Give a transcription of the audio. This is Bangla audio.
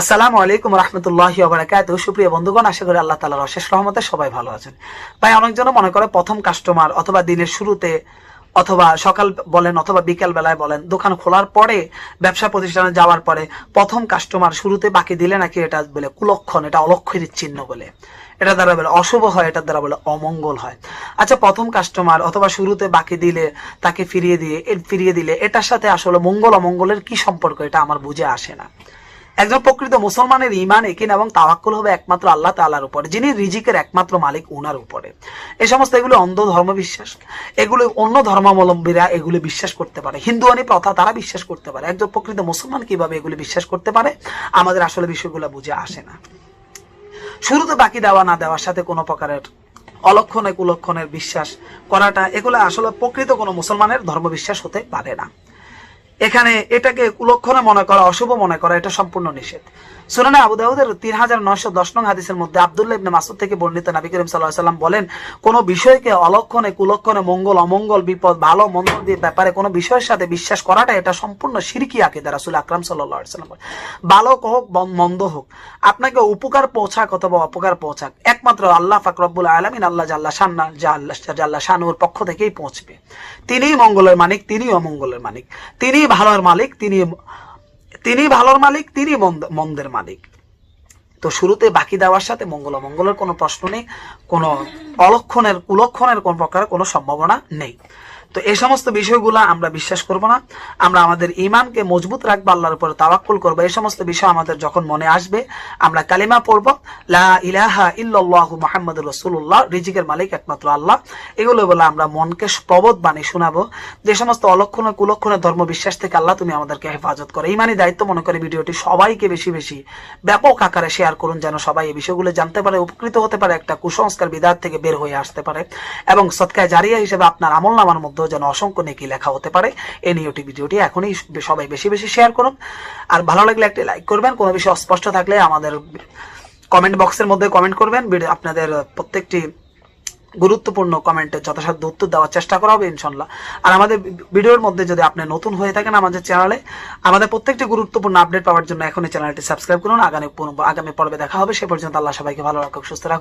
আসসালামু আলাইকুম রহমতুল্লাহি ওয়া বারাকাতুহু। সুপ্রিয় বন্ধুগণ, আশা করি আল্লাহ তাআলার অশেষ রহমতে সবাই ভালো আছেন। তাই অনেকজন মনে করে প্রথম কাস্টমার অথবা দিনের শুরুতে অথবা সকাল বলেন অথবা বিকেল বেলায় বলেন, দোকান খোলার পরে ব্যবসা প্রতিষ্ঠানে যাওয়ার পরে প্রথম কাস্টমার শুরুতে বাকি দিলে নাকি এটা বলে কুলক্ষণ, এটা অলক্ষণের চিহ্ন বলে, এটা দ্বারা বলে অশুভ হয়, এটা দ্বারা বলে অমঙ্গল হয়। আচ্ছা, প্রথম কাস্টমার অথবা শুরুতে বাকি দিলে তাকে ফিরিয়ে দিলে এটার সাথে আসলে মঙ্গল অমঙ্গলের কি সম্পর্ক, এটা আমার বুঝে আসে না। একজন প্রকৃত মুসলমানের ঈমান, ইয়াকিন এবং তাওয়াক্কুল হবে একমাত্র আল্লাহ তাআলার উপরে, যিনি রিজিকের একমাত্র মালিক, উনার উপরে। এই সমস্ত এগুলো অন্ধ ধর্ম বিশ্বাস, এগুলো অন্য ধর্মাবলম্বীরা এগুলো বিশ্বাস করতে পারে, হিন্দুয়ানি প্রথা তারা বিশ্বাস করতে পারে। একজন প্রকৃত মুসলমান কিভাবে এগুলো বিশ্বাস করতে পারে, আমাদের আসলে বিষয়গুলো বুঝে আসে না। শুরুতে বাকি দেওয়া না দেওয়ার সাথে কোনো প্রকারের অলক্ষণে কুলক্ষণের বিশ্বাস করাটা, এগুলো আসলে প্রকৃত কোনো মুসলমানের ধর্মবিশ্বাস হতে পারে না। এখানে এটাকে কুলক্ষণে মনে করা, অশুভ মনে করা, এটা সম্পূর্ণ নিষেধ। সুনানে আবু দাউদের 3910 নং হাদিসের মধ্যে আব্দুল্লাহ ইবনে মাসউদ থেকে বর্ণিত, নবী করিম সাল্লাল্লাহু আলাইহি ওয়াসাল্লাম বলেন, কোন বিষয়কে অলক্ষণে কুলক্ষণে মঙ্গল অমঙ্গল বিপদ ভালো মন্দ ব্যাপারে কোন বিষয়ের সাথে বিশ্বাস করাটা এটা সম্পূর্ণ শিরকি আকীদা। রাসূল আকরাম সাল্লাল্লাহু আলাইহি ওয়াসাল্লাম ভালো হোক মন্দ হোক, আপনাকে উপকার পৌঁছাক অথবা অপকার পৌঁছাক, একমাত্র আল্লাহ পাক রব্বুল আলামিন, আল্লাহ জাল্লা শানুর পক্ষ থেকেই পৌঁছবে। তিনিই মঙ্গলের মালিক, তিনি অমঙ্গলের মালিক, তিনি ভালোর মালিক, তিনি ভালোর মালিক, তিনি মন্দের মালিক। তো শুরুতে বাকি দেওয়ার সাথে মঙ্গল অমঙ্গলের কোনো প্রশ্ন নেই, কোনো অলক্ষণের কুলক্ষণের কোন প্রকার কোনো সম্ভাবনা নেই। তো এই সমস্ত বিষয়গুলো আমরা বিশ্বাস করব না। আমরা আমাদের ঈমানকে মজবুত রাখবো, আল্লাহর উপরে তাওয়াক্কুল করবো। এই সমস্ত বিষয় আমাদের যখন মনে আসবে, আমরা কালিমা পড়ব, লা ইলাহা ইল্লাল্লাহু মুহাম্মাদুর রাসূলুল্লাহ, রিজিকের মালিক একমাত্র আল্লাহ, এগুলো বলে আমরা মনকে প্রবোধ বাণী শোনাবো। যে সমস্ত অলক্ষণ কুলক্ষণের ধর্ম বিশ্বাস থেকে আল্লাহ তুমি আমাদেরকে হেফাজত করো। ঈমানি দায়িত্ব মনে করে ভিডিওটি সবাইকে বেশি বেশি ব্যাপক আকারে শেয়ার করুন, যেন সবাই এই বিষয়গুলো জানতে পারে, উপকৃত হতে পারে, একটা কুসংস্কার বিদাত থেকে বের হয়ে আসতে পারে, এবং সদকায়ে জারিয়া হিসেবে আপনার আমলনামার মধ্যে যেন অসংখ্য নেকি লেখা হতে পারে। এই নিয়ে ভিডিওটি এখনই সবাই বেশি বেশি শেয়ার করুন। আর ভালো লাগলে একটি লাইক করবেন। কোনো বিষয় অস্পষ্ট থাকলে আমাদের কমেন্ট বক্সের মধ্যে কমেন্ট করবেন। আপনাদের প্রত্যেকটি গুরুত্বপূর্ণ কমেন্টে যথাসাধ্য উত্তর দেওয়ার চেষ্টা করা হবে ইনশাল্লাহ। আর আমাদের ভিডিওর মধ্যে যদি আপনি নতুন হয়ে থাকেন আমাদের চ্যানেলে, আমাদের প্রত্যেকটি গুরুত্বপূর্ণ আপডেট পাওয়ার জন্য এখনই চ্যানেলটি সাবস্ক্রাইব করুন। আগামী পর্বে দেখা হবে। সে পর্যন্ত আল্লাহ সবাইকে ভালো রাখুক, সুস্থ রাখুক।